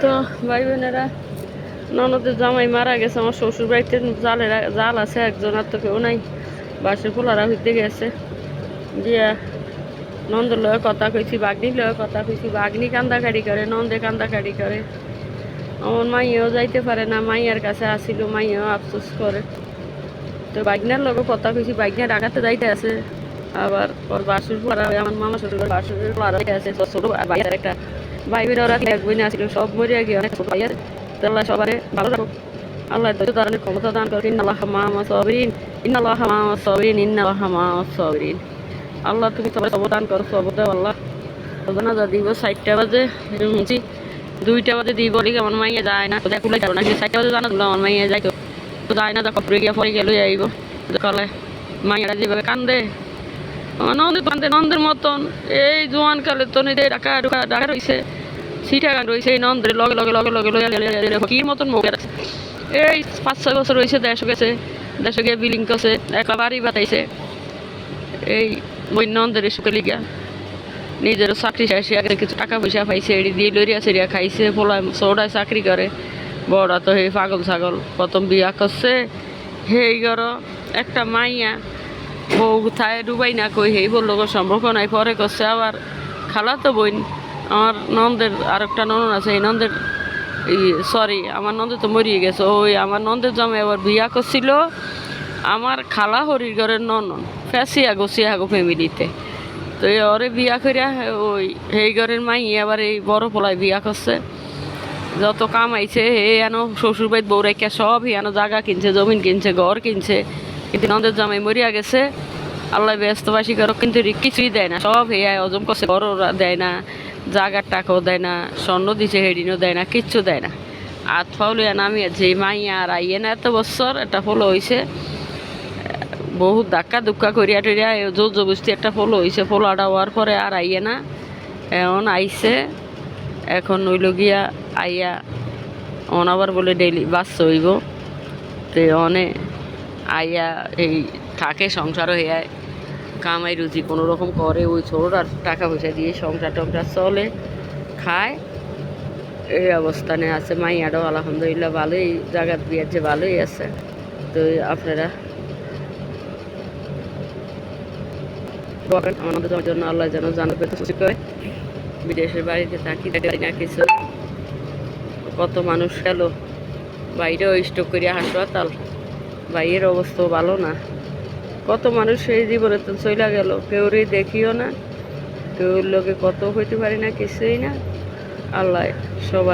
তো ভাই বোনেরা, ননদের জামাই মারা গেছে। আমার শ্বশুর বাড়িতে জাল আছে একজন, আর তো কেউ নাই। বাসের পোলারা হইতে গেছে দিয়া নন্দর লয়ে কথা কইছি, বাগনির লয়ে কথা কইছি। বাগনি কান্দাকাড়ি করে, নন্দে কান্দাকাড়ি করে। আমার মাইয়াও যাইতে পারে না, মাইয়ার কাছে আসিল, মাইয়াও আফসোস করে। তো বাগনার লগে কথা কইছি, বাগনা ঢাকাতে যাইতে আছে। আবার ওর বাসুর পোলারা, আমার মামা শ্বশুর বাসুর পোলারা আছে, ছোট ভাইয়ের একটা ভাই বের ওরা এক বই আসছিল, সব মরিয়া গিয়ে অনেক ছোট ভাইয়ের। আল্লাহ সবারে ভালো রাখো, আল্লাহ ধরনের ক্ষমতা দান করো। ইন্নাল্লাহ মা'আস সাবিরিন, ইন্নাল্লাহ মা'আস সাবিরিন, ইন্নাল্লাহ মা'আস সাবিরিন। আল্লাহ তুমি সবাই সবর দান করো, সবর দাও আল্লাহ। জানাজা দিব 4টা বাজে, শুনছি 2টা বাজে দিব। আমার মাইয়া যায় না, কুলাই যাবো না, 4টা বাজে জানা দিল আমার মাইয়া যাইতো, তো যায় না। কপড়ে গিয়া পরে গেলে আইব। কলে মাইয়ারা যেভাবে কান্দে, নন্দের মতন এই জোয়ান কালে তো ঢাকা রয়েছে, সিটাগান রয়েছে। এই নন্দের লগে লগে লগে লগে লগে কি মতন মুখের আছে। এই 5-6 বছর রয়েছে, দেশে গেছে, দেশে গিয়ে বিলিং করছে, একটা বাড়ি বাতাইছে। এই ওই নন্দের সুখে লিগা নিজের চাকরি শেষে কিছু টাকা পয়সা পাইছে, এটি দিয়ে লরিয়া সেরিয়া খাইছে। পোলা সৌড়ায় চাকরি করে, বড়া তো হে পাগল ছাগল। প্রথম বিয়া করছে, হেই গর একটা মাইয়া বউ থায় ডুবাই না কই, হেই বললো সম্পর্ক নাই। পরে করছে আবার খালা তো বইন। আমার নন্দের আর একটা ননদ আছে, এই নন্দের সরি আমার নন্দের তো মরিয়ে গেছে। ওই আমার নন্দের জামাই আবার বিয়া করছিল আমার খালা হরির ঘরের ননদ, ফ্যাসিয়া গো ফ্যামিলিতে। তো এই ওরে বিয়া করিয়া ওই এই ঘরের মাই আবার এই বড় পোলায় বিয়া করছে। যত কামাইছে হে এনো শ্বশুর বাড়ির বউ রেখা সব এনো জায়গা কিনছে, জমিন কিনছে, ঘর কিনছে। কিন্তু নন্দের জামাই মরিয়া গেছে, আল্লাহ ব্যস্তবাসী করো, কিন্তু কিছুই দেয় না। সব হে হজম করছে, ঘর দেয় না, জাগার টাকাও দেয় না, স্বর্ণ দিছে হেডিনও দেয় না, কিচ্ছু দেয় না। আত ফাউলিয়া নামিয়ে যে মাইয়া আর আইয়ে না, এত বছর একটা ফলো হয়েছে, বহুত ধাক্কা দুক্কা করিয়া টরিয়া জোর জবস্তি একটা ফলো হয়েছে। ফলোটা হওয়ার পরে আর আইয়ে না, এখন আইছে। এখন হইল গিয়া আইয়া অন আবার বলে ডেইলি বাচ্চা হইব। তো অনে আইয়া এই থাকে সংসারও হেয়ায় কামাই রুজি কোনো রকম করে, ওই ছোটোটার টাকা পয়সা দিয়ে সংসার টংসার চলে, খায়। এই অবস্থানে আছে। মাইয়াটাও আলহামদুলিল্লাহ ভালোই, জায়গার বিয়ের যে ভালোই আছে। তো আপনারা আমাদের জন্য আল্লাহ যেন জানা পেতে খুশি করে। বিদেশের বাড়িতে থাকি না কিছু, কত মানুষ গেল বাইরেও স্ট্রোক করিয়া হাসপাতাল, বাইরের অবস্থাও ভালো না। কত মানুষ সেই জীবনে তো চলে গেল, কেউরই দেখিও না, কেউ লোকে কত হইতে পারি না, কিছুই না। আল্লাহ সবার